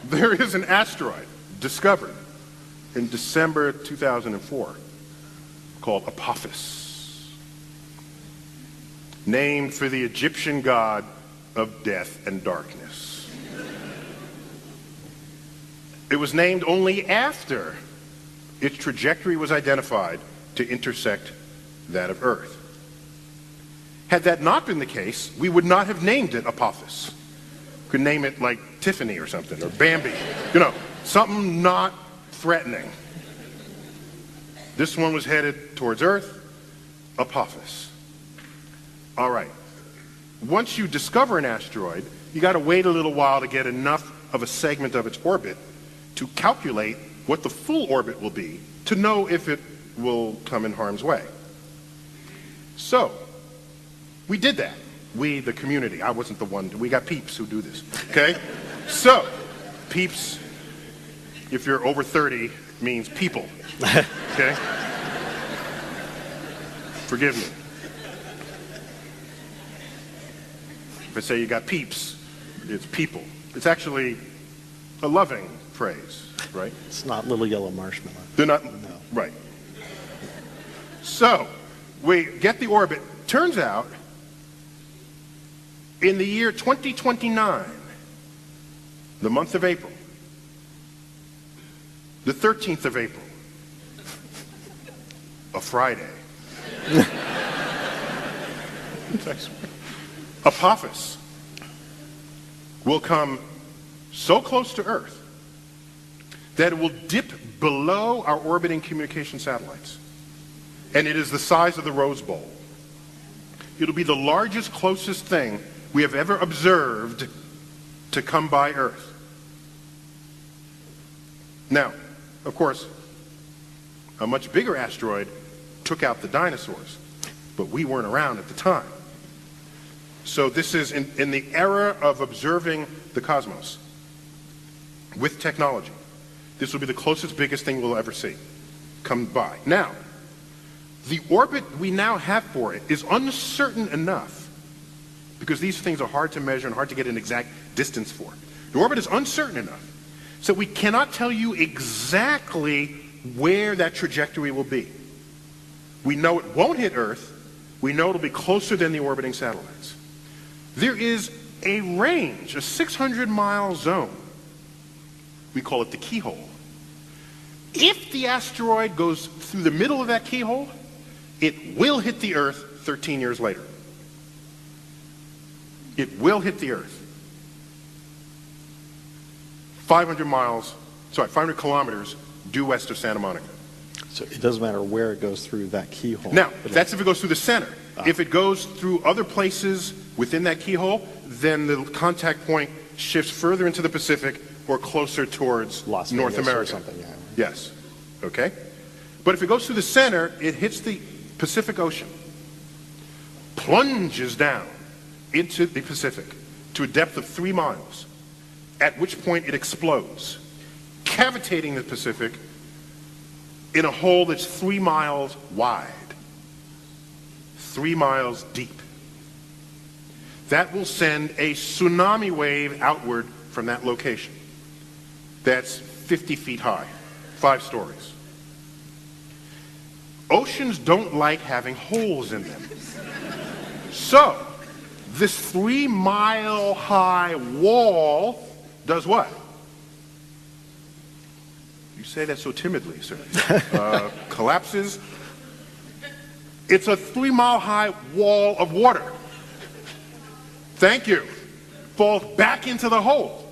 there is an asteroid discovered in December 2004 called Apophis, named for the Egyptian god of death and darkness. It was named only after its trajectory was identified to intersect that of Earth. Had that not been the case, we would not have named it Apophis. Could name it like Tiffany or something, or Bambi, you know, something not threatening. This one was headed towards Earth, Apophis. All right. Once you discover an asteroid, you got to wait a little while to get enough of a segment of its orbit to calculate what the full orbit will be to know if it will come in harm's way. So, we did that. We, the community. I wasn't the one. We got peeps who do this. Okay? So, peeps, if you're over 30, means people. Okay? Forgive me. If I say you got peeps, it's people. It's actually a loving phrase, right? It's not little yellow marshmallow. They're not, No. right. So, we get the orbit. Turns out, in the year 2029, the month of April, the 13th of April, a Friday, Apophis will come so close to Earth that it will dip below our orbiting communication satellites. And it is the size of the Rose Bowl. It'll be the largest, closest thing we have ever observed to come by Earth. Now, of course, a much bigger asteroid took out the dinosaurs, but we weren't around at the time. So this is in the era of observing the cosmos with technology. This will be the closest, biggest thing we'll ever see come by. Now, the orbit we now have for it is uncertain enough, because these things are hard to measure and hard to get an exact distance for. The orbit is uncertain enough, so we cannot tell you exactly where that trajectory will be. We know it won't hit Earth. We know it'll be closer than the orbiting satellites. There is a range, a 600-mile zone. We call it the keyhole. If the asteroid goes through the middle of that keyhole, it will hit the Earth 13 years later. It will hit the Earth. 500 kilometers due west of Santa Monica. So it doesn't matter where it goes through that keyhole. Now, that's if it goes through the center. If it goes through other places within that keyhole, then the contact point shifts further into the Pacific or closer towards Las North Vegas America. Or something, yeah. Yes. Okay? But if it goes through the center, it hits the Pacific Ocean, plunges down into the Pacific to a depth of 3 miles, at which point it explodes, cavitating the Pacific in a hole that's 3 miles wide, 3 miles deep. That will send a tsunami wave outward from that location. That's 50 feet high, 5 stories. Oceans don't like having holes in them. So, this 3 mile high wall does what? You say that so timidly, sir. Collapses. It's a 3 mile high wall of water. Thank you. Falls back into the hole,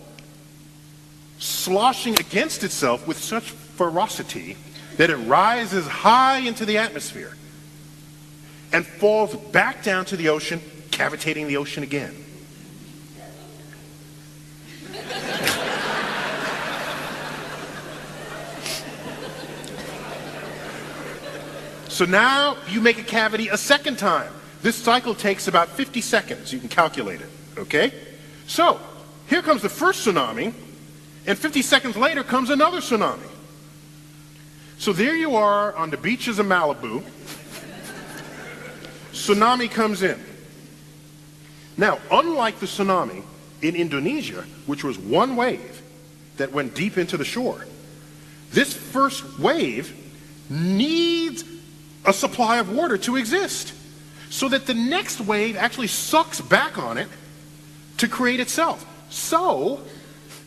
sloshing against itself with such ferocity that it rises high into the atmosphere and falls back down to the ocean, cavitating the ocean again. So now you make a cavity a second time. This cycle takes about 50 seconds. You can calculate it, okay? So here comes the first tsunami, and 50 seconds later comes another tsunami. So there you are on the beaches of Malibu. Tsunami comes in. Now, unlike the tsunami in Indonesia, which was one wave, that went deep into the shore. This first wave needs a supply of water to exist, so that the next wave actually sucks back on it to create itself. So,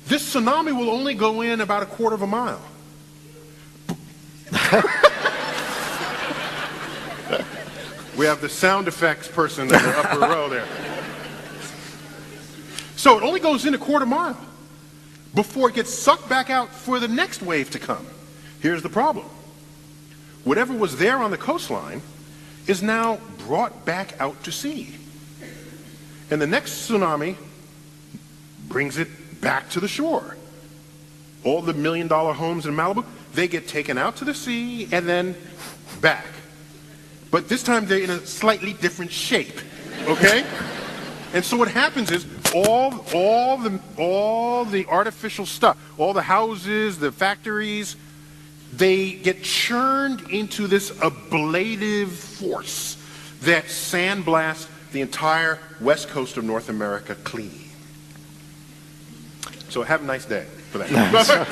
this tsunami will only go in about 1/4 of a mile. We have the sound effects person in the upper row there. So it only goes in 1/4 mile before it gets sucked back out for the next wave to come. Here's the problem. Whatever was there on the coastline is now brought back out to sea. And the next tsunami brings it back to the shore. All the $1 million homes in Malibu, they get taken out to the sea and then back. But this time they're in a slightly different shape, okay? And so what happens is all the artificial stuff, all the houses, the factories, they get churned into this ablative force that sandblasts the entire west coast of North America clean. So have a nice day for that.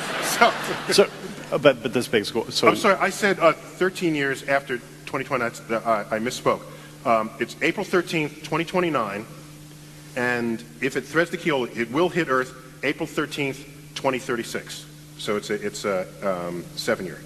But this begs so I'm sorry, I said 13 years after 2020. I misspoke. It's April 13th, 2029, and if it threads the keel, it will hit Earth April 13th, 2036. So it's a 7-year.